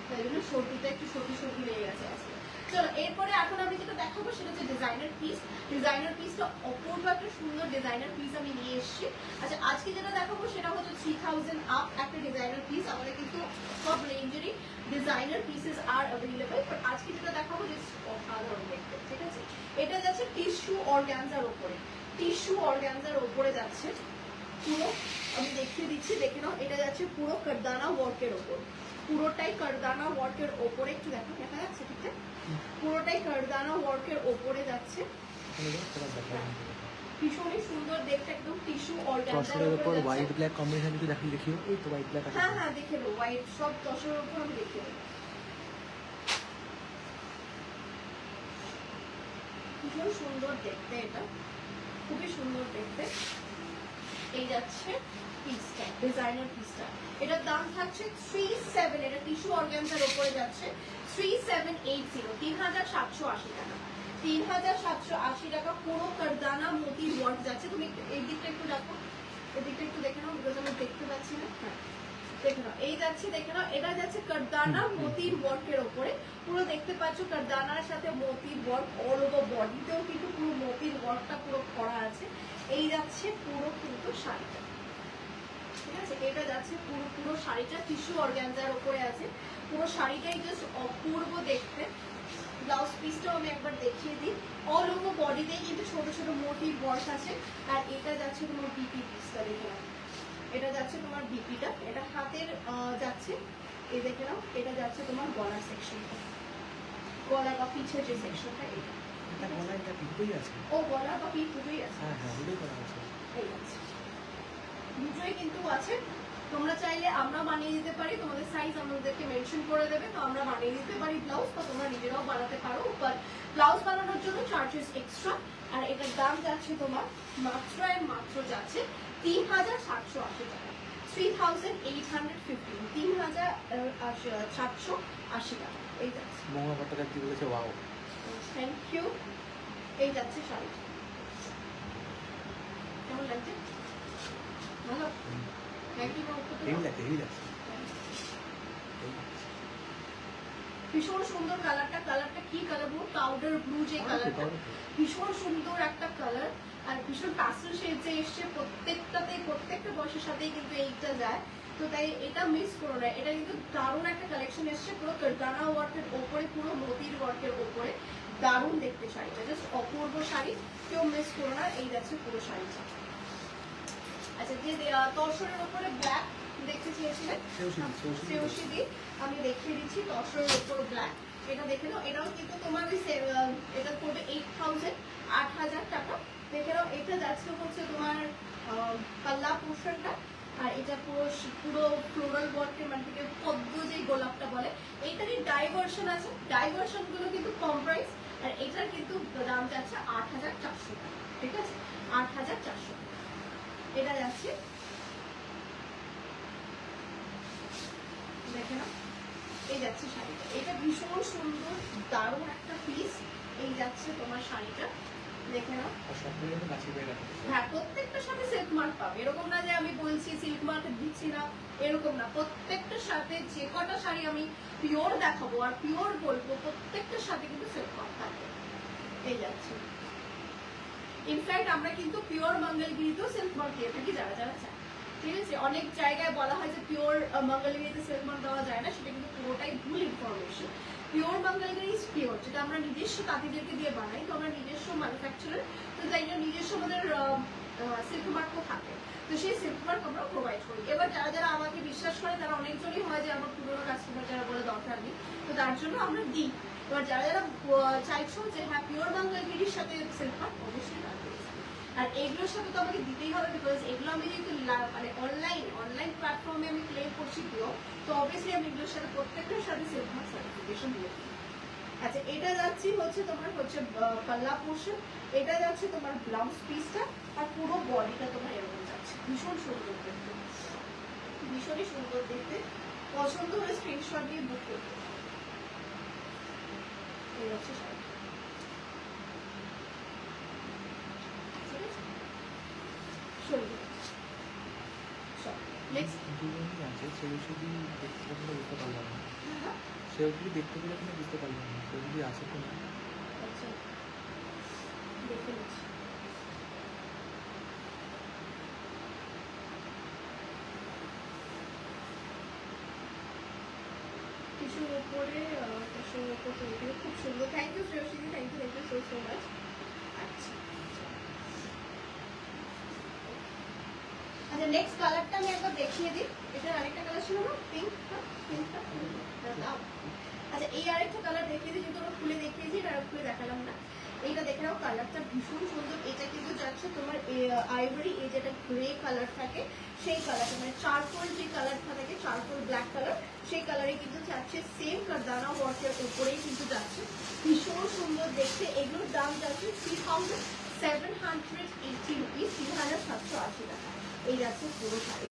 তাই জন্য সর্দিটা একটু সর্দি সর্দি লেগে গেছে আজকে। চলো এরপরে এখন আমি যেটা দেখাবো সেটা হচ্ছে ডিজাইনার পিস। ডিজাইনার পিসটা অপূর্ব একটা সুন্দর ডিজাইনার পিস আমি নিয়ে এসেছি। আচ্ছা আজকে যেটা দেখাবো সেটা হচ্ছে 3000 আপ একটা ডিজাইনার পিস। আমাদের কিন্তু সব রেঞ্জেরই ডিজাইনার পিসেস আর অ্যাভেলেবল, বাট আজকে যেটা দেখাবো জাস্ট অসাধারণ দেখতে, ঠিক আছে। এটা যাচ্ছে টিস্যু অর্গানজার ওপরে, টিস্যু অর্গানজার ওপরে যাচ্ছে পুরো, আমি দেখিয়ে দিচ্ছি, দেখে নাও। এটা যাচ্ছে পুরো কারদানা ওয়ার্কের ওপর, পুরোটাই কারদানা ওয়ার্কের ওপরে, একটু দেখো, দেখা যাচ্ছে ঠিকঠাক, পুরোটাই কারদানা ওয়ার্কের ওপরে যাচ্ছে, ভীষণই সুন্দর দেখতে, একদম টিস্যু অর্গানজার উপর হোয়াইট ব্ল্যাক কম্বিনেশন একটু দেখিও, এই তো হোয়াইট ব্ল্যাক আছে। হ্যাঁ হ্যাঁ দেখে দেবো, হোয়াইট সব তসরের উপর আমি দেখিয়ে দেবো, ভীষণ সুন্দর দেখতে, এটা খুবই সুন্দর দেখতে। এই যাচ্ছে পিসটা, ডিজাইনার পিসটা, এটার দাম থাকছে 37, এটা টিস্যু অর্গানজার উপরে যাচ্ছে 3780, 3780 টাকা, 3780 টাকা। পুরো কারদানা মোতির ওয়ার্ক যাচ্ছে। তুমি এই দিকটা একটু দেখো, এদিকটা একটু দেখে নাও, বিকজ আমি দেখতে পাচ্ছি না। হ্যাঁ দেখে নাও, এই যাচ্ছে, দেখে নাও, এটা যাচ্ছে কারদানা মোতির ওয়ার্কের ওপরে, পুরো দেখতে পাচ্ছ কারদানার সাথে মোতির ওয়ার্ক, অল ওভার বডিতেও কিন্তু পুরো মোতির ওয়ার্কটা পুরো করা আছে। এই যাচ্ছে পুরো কিন্তু শাড়িটা, ঠিক আছে, এটা যাচ্ছে পুরো পুরো শাড়িটা টিস্যু অর্গানজার উপরে আছে, পুরো শাড়িটাই জাস্ট অপূর্ব দেখতে। ব্লাউজ পিসটাও আমি একবার দেখিয়ে দিই, অল ওভার বডিতেই কিন্তু ছোট ছোট মোটিভ ওয়ার্ক আছে। আর এটা যাচ্ছে তোমার বিপি পিসটা, দেখে নাও, এটা যাচ্ছে তোমার বিপিটা, এটা হাতের যাচ্ছে, এই দেখে নাও, এটা যাচ্ছে তোমার গলার সেকশনটা, গলা বা পিছের যে সেকশনটা, এটা এটা গলা, এটা পিঠেই আছে। ও গলা বা পিঠ দুটোই আছে, হ্যাঁ হ্যাঁ দুটোই করা আছে, এই আছে, দুটোই কিন্তু আছে। তোমরা চাইলে আমরা বানিয়ে দিতে পারি, তোমাদের সাইজ আমাদেরকে মেনশন করে দেবে, তো আমরা বানিয়ে দিতে পারি ব্লাউজ, বা তোমরা নিজেরাও বানাতে পারো, বাট ব্লাউজ বানানোর জন্য চার্জেস এক্সট্রা। আর এটার দাম যাচ্ছে তোমার মাত্র মাত্র যাচ্ছে 3780 টাকা, 3850, 3780 টাকা, এই যাচ্ছে। মঙ্গলা পাতাটা কি বলেছে, ওয়াও, থ্যাংক ইউ। এই যাচ্ছে শাড়ি, কেমন লাগছে? ভালো, হেভি লাগছে, হেভি লাগছে। ভীষণ সুন্দর কালারটা, কালারটা কি কালার বলবো, পাউডার ব্লু যে কালারটা, ভীষণ সুন্দর একটা কালার, আর ভীষণ প্যাস্টেল শেড যে এসছে, প্রত্যেকটা বয়সের সাথেই কিন্তু এইটা যায়, তো তাই এটা মিস করো না। এটা কিন্তু দারুণ একটা কালেকশন এসছে, পুরো কারদানা ওয়ার্কের ওপরে, পুরো মোতির ওয়ার্কের ওপরে, দারুণ দেখতে শাড়িটা, জাস্ট অপূর্ব শাড়ি, কেউ মিস করো না। এই যাচ্ছে পুরো শাড়িটা। আচ্ছা, যে তসরের ওপরে ব্ল্যাক দেখতে চেয়েছিলেন, সেউসি আমি দেখিয়ে দিচ্ছি, তসরের ওপর ব্ল্যাক, এটা দেখে নাও। এটাও কিন্তু তোমার ওই এটা পড়বে 8000 টাকা, দেখে নাও। এটা যাচ্ছে হচ্ছে তোমার পাল্লা পোর্শনটা, আর এটা পুরো ফ্লোরাল ওয়ার্কের, মানে থেকে পদ্ম যে গোলাপটা বলে, এইটারই ডাইভার্সন আছে, ডাইভার্সন গুলো কিন্তু কম প্রাইস, আর এটার কিন্তু দাম যাচ্ছে 8400 টাকা, ঠিক আছে, 8400। এটা যাচ্ছে নাও, এই যাচ্ছে শাড়িটা, এটা ভীষণ সুন্দর দারুণ একটা পিস। এই যাচ্ছে তোমার শাড়িটা, দেখে নাও। আর সবগুলো কিন্তু গাছে বেয়ে রাখা। হ্যাঁ, প্রত্যেকটার সাথে সিল্ক মার্ক পাবে, এরকম না যে আমি বলছি সিল্ক মার্ক দিচ্ছি না, এরকম না। প্রত্যেকটার সাথে যে কটা শাড়ি আমি পিওর দেখাবো আর পিওর বলবো, প্রত্যেকটার সাথে কিন্তু সিল্ক মার্ক থাকবে। এই যাচ্ছে, ইনফ্যাক্ট আমরা কিন্তু পিওর মঙ্গলগিরিতেও সিল্ক মার্ক দিয়ে থাকি যারা যারা চায়, ঠিক আছে। অনেক জায়গায় বলা হয় যে পিওর মঙ্গলগিরিতে সিল্ক মার্ক দেওয়া যায় না, সেটা কিন্তু পুরোটাই ভুল information. Pure Mangalagiri is pure, যেটা আমরা নিজস্ব তাঁতিদেরকে দিয়ে বানাই, তো আমরা নিজস্ব ম্যানুফ্যাকচারার, তো তাই জন্য নিজস্ব আমাদের সিল্ক মার্কও থাকে, তো সেই সিল্ক মার্ক আমরা প্রোভাইড করি। এবার যারা যারা আমাকে বিশ্বাস করে তারা অনেকজনই হয় যে আমার পুরোনো কাস্টমার যারা বলে দরকার নেই, তো তার জন্য আমরা দিই। এবার যারা যারা চাইছো যে হ্যাঁ পিওর মঙ্গলগিরির সাথে সিল্ক মার্ক, অবশ্যই রাখবে। আর এগুলোর সাথে তো আমাকে দিতেই হবে, বিকজ এগুলো আমি যেহেতু মানে অনলাইন প্ল্যাটফর্মে আমি ক্লেম করছি পিওর, তো অবভিয়াসলি আমি এগুলোর সাথে প্রত্যেকটার সাথে সিল্ক মার্ক সার্টিফিকেশন দিয়ে দিই। আচ্ছা, এটা যাচ্ছি হচ্ছে তোমার হচ্ছে পাল্লা পোর্শন, এটা যাচ্ছে তোমার ব্লাউজ পিসটা, আর পুরো বডিটা তোমার এরকম যাচ্ছে, ভীষণ সুন্দর দেখতে, ভীষণই সুন্দর দেখতে। পছন্দ হলে স্ক্রিনশট দিয়ে বুক করতে। এই হচ্ছে শাড়ি, ঠিক আছে। নেক্সট দুজনই আছে, সেও শুধু দেখতে পেলে বুঝতে পারলাম না, সেও যদি দেখতে পেলে কিনা বুঝতে পারলাম না, সেও যদি আছে তো না। আচ্ছা, দেখে নিচ্ছি। কিছুর উপরে কিছুর উপর তৈরি, খুব সুন্দর। থ্যাংক ইউ শ্রেয়সীদি, thank you so so much. আচ্ছা আচ্ছা, নেক্সট কালারটা আমি একবার দেখিয়ে দিই। এটার আরেকটা কালার ছিল না, পিঙ্ক, পিঙ্কটা দাও। আচ্ছা, এই আরেকটা কালার দেখিয়ে দিই, যেহেতু আমরা খুলে দেখিয়েছি, এটা খুলে দেখালাম না। এইটা দেখে নাও, কালারটা ভীষণ সুন্দর। এটা কিন্তু যাচ্ছে তোমার আইভরি, এই যেটা গ্রে কালার থাকে সেই কালারটা, মানে চারকোল যে কালারটা থাকে, চারকোল ব্ল্যাক কালার, সেই কালারে কিন্তু যাচ্ছে। সেম কারদানা ওয়ার্কের উপরেই কিন্তু যাচ্ছে, ভীষণ সুন্দর দেখতে। এগুলোর দাম যাচ্ছে 3780 রুপিস, 3780 টাকা। এই যাচ্ছে পুরো শাড়ি।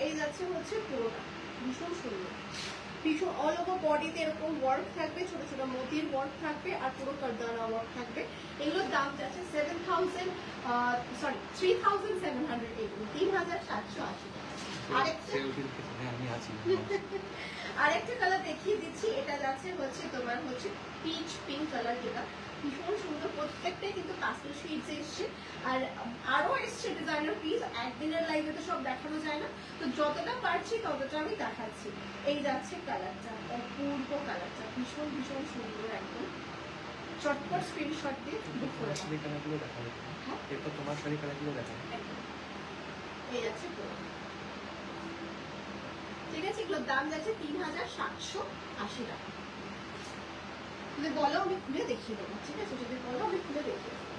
এই যাচ্ছে হচ্ছে পুরোটা, ভীষণ সুন্দর, ভীষণ অল ওভার বডিতে এরকম ওয়ার্ক থাকবে, ছোট ছোট মোতির ওয়ার্ক থাকবে, আর পুরো কারদানা ওয়ার্ক থাকবে। এগুলোর দাম যাচ্ছে 3780, 3780 টাকা। আরেকটা কালার দেখিয়ে দিচ্ছি, এটা যাচ্ছে হচ্ছে তোমার হচ্ছে পিচ পিঙ্ক কালার, যেটা ভীষণ সুন্দর। প্রত্যেকটাই কিন্তু পাস্টেল শেডস এসছে, আর আরো এসছে ডিজাইনার পিস। একদিনের লাইভে তো সব দেখানো যায় না, তো যতটা পারছি ততটা আমি দেখাচ্ছি। এই যাচ্ছে কালারটা, অপূর্ব কালারটা, ভীষণ ভীষণ সুন্দর একদম। চটপট স্ক্রিনশট দিয়ে বুক করে শাড়ি কালারগুলো দেখাবে, এরপর তোমার শাড়ি কালারগুলো দেখাবে। এই যাচ্ছে পুরো, ঠিক আছে। এগুলোর দাম যাচ্ছে 3780 টাকা। যদি বলো আমি খুলে দেখিয়ে দেবো, ঠিক আছে, যদি বলো আমি খুলে দেখিয়ে দেবো।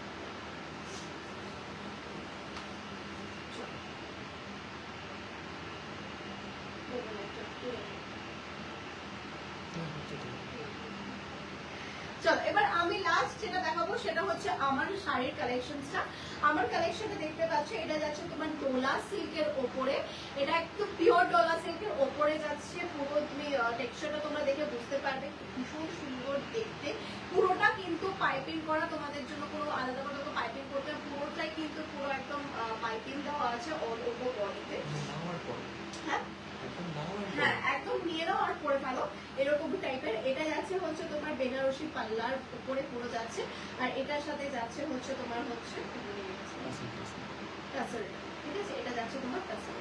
চলো, এবার আমি লাস্ট যেটা দেখাবো সেটা হচ্ছে আমার শাড়ির কালেকশনটা। আমার কালেকশনে দেখতে পাচ্ছ, এটা যাচ্ছে তোমার ডোলা সিল্কের ওপরে, এটা একটু পিওর ডোলা সিল্কের ওপরে যাচ্ছে। পুরো তুমি টেক্সচারটা তোমরা দেখে বুঝতে পারবে, ভীষণ সুন্দর দেখতে। পুরোটা কিন্তু পাইপিং করা, তোমাদের জন্য কোনো আলাদা করে পাইপিং করতে, পুরোটাই কিন্তু পুরো একদম পাইপিং দেওয়া আছে অল ওভার বডিতে। হ্যাঁ হ্যাঁ, একদম নিয়ে নাও আর পরে ফেলো, এরকম টাইপের। এটা যাচ্ছে হচ্ছে তোমার বেনারসি পাল্লার উপরে পুরো যাচ্ছে, আর এটার সাথে যাচ্ছে হচ্ছে তোমার হচ্ছে টাসেল, ঠিক আছে। এটা যাচ্ছে তোমার টাসেল,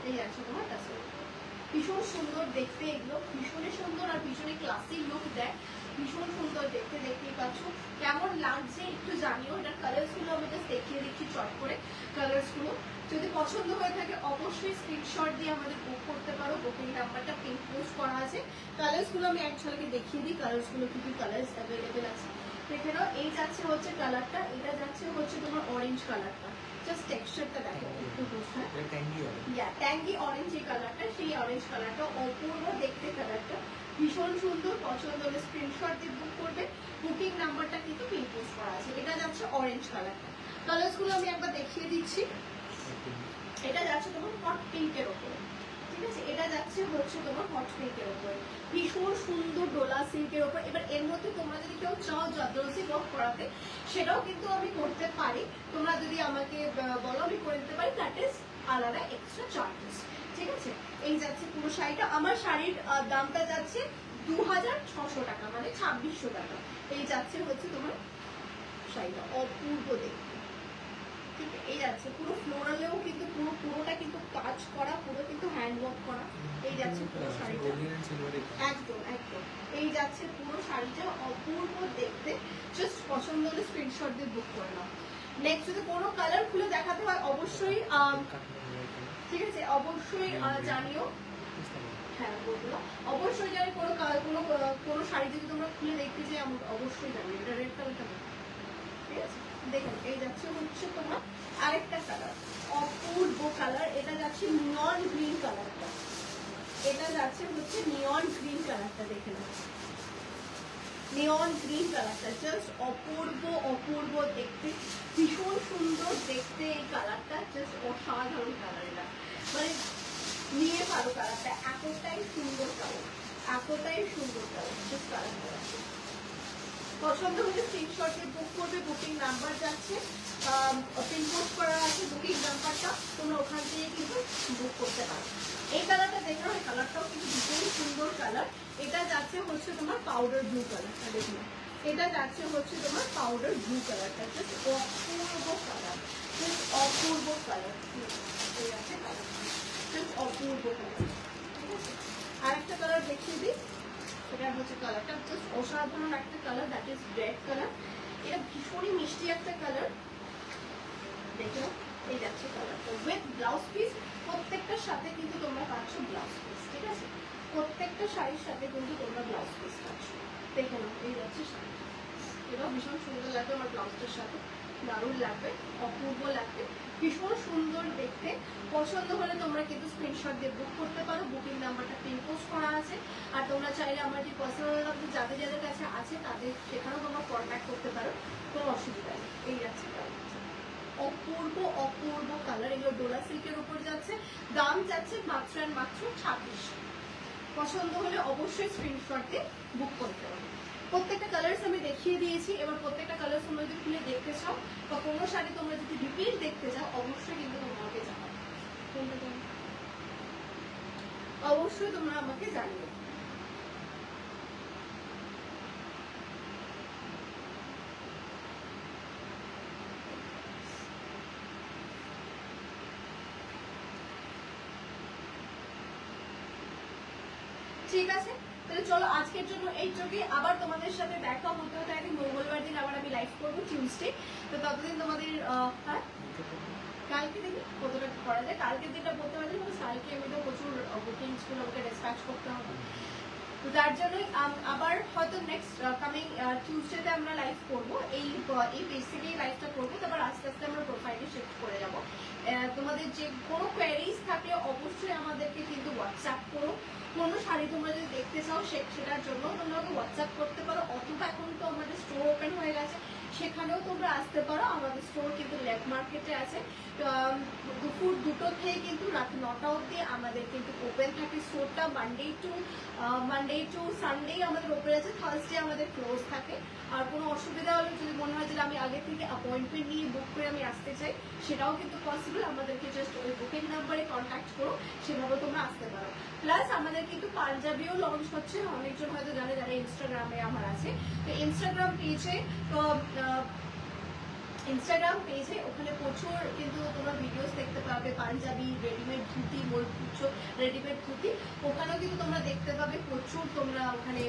এই যাচ্ছে তোমার টাসেল। ভীষণ সুন্দর দেখতে, এগুলো ভীষণই সুন্দর আর ভীষণই ক্লাসি লুক দেয়, ভীষণ সুন্দর দেখতে। দেখতেই পাচ্ছ কেমন লাগছে একটু জানিও। এটার কালার্স গুলো আমি জাস্ট দেখিয়ে দিচ্ছি চট করে। কালার্স গুলো যদি পছন্দ হয়ে থাকে অবশ্যই স্ক্রিনশট দিয়ে আমাদের বুক করতে পারো, বুকিং নাম্বারটা পিন পোস্ট করা আছে। কালার্স গুলো আমি একসাথে দেখিয়ে দিই, কালার্স গুলো কি কি কালার্স অ্যাভেলেবেল আছে দেখে নাও। এই যাচ্ছে হচ্ছে কালারটা, এটা যাচ্ছে হচ্ছে তোমার অরেঞ্জ কালারটা, জাস্ট টেক্সচারটা দেখো একটু বুঝতে, ট্যাঙ্গি অরেঞ্জ এই কালারটা, সেই অরেঞ্জ কালারটা অপূর্ব দেখতে, কালারটা ভীষণ সুন্দর। পছন্দ হলে স্ক্রিনশট দিয়ে বুক করবে, বুকিং নাম্বারটা কিন্তু পিন পোস্ট করা আছে। এটা যাচ্ছে অরেঞ্জ কালারটা। কালারসগুলো আমি একবার দেখিয়ে দিচ্ছি। এটা যাচ্ছে তোমার হট পিঙ্কের ওপরে, ঠিক আছে? এটা যাচ্ছে হচ্ছে তোমার হট পিঙ্কের ওপরে, ভীষণ সুন্দর ডোলা সিল্কের ওপর। এবার এর মধ্যে তোমরা যদি কেউ চাও জাদরসি ওয়ার্ক করাতে, সেটাও কিন্তু আমি করতে পারি। তোমরা যদি আমাকে বলো আমি করে দিতে পারি, দ্যাট ইজ আলাদা এক্সট্রা চার্জেস, ঠিক আছে? এই যাচ্ছে পুরো শাড়িটা। আমার শাড়ির দামটা যাচ্ছে 2600 টাকা, মানে 2600 টাকা। এই যাচ্ছে হচ্ছে তোমার শাড়িটা, অপূর্ব দেখতে, ঠিক আছে? এই যাচ্ছে পুরো ফ্লোরালেও কিন্তু পুরোটা কিন্তু কাজ করা, পুরো কিন্তু হ্যান্ড ওয়ার্ক করা। এই যাচ্ছে পুরো শাড়িটা, একদম একদম। এই যাচ্ছে পুরো শাড়িটা, অপূর্ব দেখতে। জাস্ট পছন্দ হলে স্ক্রিনশট দিয়ে বুক করে নাও। নেক্সট যদি কোনো কালার খুলে দেখাতে হয় অবশ্যই ঠিক আছে, অবশ্যই জানিও। হ্যাঁ বলবো, অবশ্যই জানি। কোনো শাড়ি যদি তোমরা খুলে দেখতে চাই অবশ্যই জানি। এটা রেড কালারটা, ঠিক আছে? দেখুন এই যাচ্ছে হচ্ছে তোমার আরেকটা কালার, অপূর্ব কালার। এটা যাচ্ছে নিয়ন গ্রিন কালারটা, এটা যাচ্ছে হচ্ছে নিয়ন গ্রিন কালারটা। দেখে নাও নিয়ন গ্রিন কালারটা, জাস্ট অপূর্ব অপূর্ব দেখতে, ভীষণ সুন্দর দেখতে এই কালারটা, জাস্ট অসাধারণ কালার। এটা মানে নিয়ে পারো কালারটা, এতটাই সুন্দর কালার, এতটাই সুন্দর কালার। জাস্ট কালারটা পছন্দ হলে স্ক্রিনশট দিয়ে বুক করবে। বুকিং নাম্বার যাচ্ছে, পিনকোড করা আছে বুকিং নাম্বারটা, তোমরা ওখান থেকে কিন্তু বুক করতে পারো। এই কালারটা দেখো, এই কালারটাও কিন্তু ভীষণ সুন্দর কালার। এটা যাচ্ছে হচ্ছে তোমার পাউডার ব্লু কালারটা, দেখুন এটা যাচ্ছে হচ্ছে তোমার পাউডার ব্লু কালারটা, জাস্ট অপূর্ব কালার, জাস্ট অপূর্ব কালার। এই আছে কালার, জাস্ট অপূর্ব কালার, ঠিক আছে? আরেকটা কালার দেখিয়ে দিই। এটা হচ্ছে কালারটা, জাস্ট অসাধারণ একটা colour, that is red colour. এটা ভীষণই মিষ্টি একটা কালার, দেখো এই যাচ্ছে কালারটা উইথ ব্লাউজ পিস। প্রত্যেকটার সাথে কিন্তু তোমরা পাচ্ছ ব্লাউজ পিস, ঠিক আছে? প্রত্যেকটা শাড়ির সাথে কিন্তু তোমরা ব্লাউজ পিস পাচ্ছ। দেখে নাও এই যাচ্ছে শাড়িটা, এটাও ভীষণ সুন্দর লাগবে আমার ব্লাউজটার সাথে, দারুণ লাগবে, অপূর্ব লাগবে, ভীষণ সুন্দর দেখতে। পছন্দ হলে তোমরা কিন্তু স্ক্রিনশট দিয়ে বুক করতে পারো। বুকিং নাম্বারটা পিন পোস্ট করা আছে। আর তোমরা চাইলে আমার যে পার্সোনাল নাম্বার যাদের যাদের কাছে আছে তাদের সেখানেও তোমরা কন্ট্যাক্ট করতে পারো, কোনো অসুবিধা নেই। এই যাচ্ছে অপূর্ব অপূর্ব কালার। এগুলো ডোলা সিল্কের উপর যাচ্ছে, দাম যাচ্ছে মাত্র আর মাত্র 2600। পছন্দ হলে অবশ্যই স্ক্রিনশট দিয়ে বুক করতে হবে। প্রত্যেকটা কালার্স আমি দেখিয়ে দিয়েছি। এবার প্রত্যেকটা কালার্স তোমরা যদি খুলে দেখতে চাও বা কোনো শাড়ি তোমরা যদি রিপিট দেখতে চাও অবশ্যই কিন্তু তোমাকে জানাও, অবশ্যই তোমরা আমাকে জানিও। ঠিক আছে, তাহলে চলো আজকের জন্য এইটুকুই। আবার তোমাদের সাথে দেখা হতে হতে একদিন মঙ্গলবার দিন আবার আমি লাইভ করবো, টিউসডে। তো ততদিন তোমাদের হ্যাঁ কালকে দেখি কতটা করা যায়। কালকের দিনটা বলতে পারি, কালকে আমি তো প্রচুর বুকিংসগুলো আমাকে ডিসপ্যাচ করতে হবে। তো যার জন্যই আবার হয়তো নেক্সট কামিং টিউসডেতে আমরা লাইভ করবো। এই পেজ থেকেই লাইভটা করবো, তারপর আস্তে আস্তে আমরা প্রোফাইলে শিফট করে যাবো। তোমাদের যে কোনো কোয়ারিজ থাকলে অবশ্যই আমাদেরকে কিন্তু হোয়াটসঅ্যাপ করো। কোনো শাড়ি তোমরা যদি দেখতে চাও সেটার জন্য তোমরা হোয়াটসঅ্যাপ করতে পারো, অথবা এখন তো আমাদের স্টোর ওপেন হয়ে গেছে, সেখানেও তোমরা আসতে পারো। আমাদের স্টোর কিন্তু লেফট মার্কেটে আছে। দুপুর 2টো থেকে কিন্তু রাত 9টা অবধি আমাদের কিন্তু ওপেন থাকে স্টোরটা। মানডে টু সানডে আমাদের ওপেন আছে, থার্সডে আমাদের ক্লোজ থাকে। আর কোনো অসুবিধা হলে যদি মনে হয় যে আমি আগে থেকে অ্যাপয়েন্টমেন্ট নিয়ে বুক করে আমি আসতে চাই, সেটাও কিন্তু পসিবল। আমাদেরকে জাস্ট ওই বুকিং নাম্বারে কন্ট্যাক্ট করো, সেভাবে তোমরা আসতে পারো। প্লাস আমাদের কিন্তু পাঞ্জাবিও লঞ্চ হচ্ছে, অনেকজন হয়তো জানে যারা ইনস্টাগ্রামে আমার আছে। তো ইনস্টাগ্রাম পেজে ওখানে প্রচুর কিন্তু তোমরা ভিডিওস দেখতে পাবে, পাঞ্জাবি, রেডিমেড ধুতি, ময়ূরপুচ্ছ রেডিমেড ধুতি, ওখানেও কিন্তু তোমরা দেখতে পাবে প্রচুর তোমরা ওখানে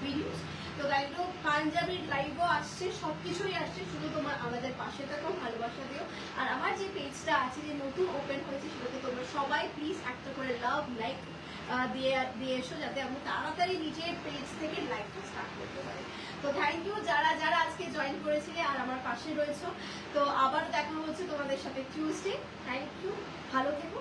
ভিডিওস। তো তাই তো পাঞ্জাবির লাইভও আসছে, সবকিছুই আসছে। শুধু তোমার আমাদের পাশে থাকো, ভালোবাসা দিও। আর আমার যে পেজটা আছে, যে নতুন ওপেন হয়েছে, সেটাতে তোমরা সবাই প্লিজ একটা করে লাভ লাইক দিয়ে এসো, যাতে আমি তাড়াতাড়ি নিজের পেজ থেকে লাইভটা স্টার্ট করতে পারি। তো থ্যাংক ইউ যারা যারা আজকে জয়েন করেছিলে আর আমার পাশে রয়েছো। তো আবার দেখা হচ্ছে তোমাদের সাথে টিউসডে। থ্যাংক ইউ, ভালো থেকো।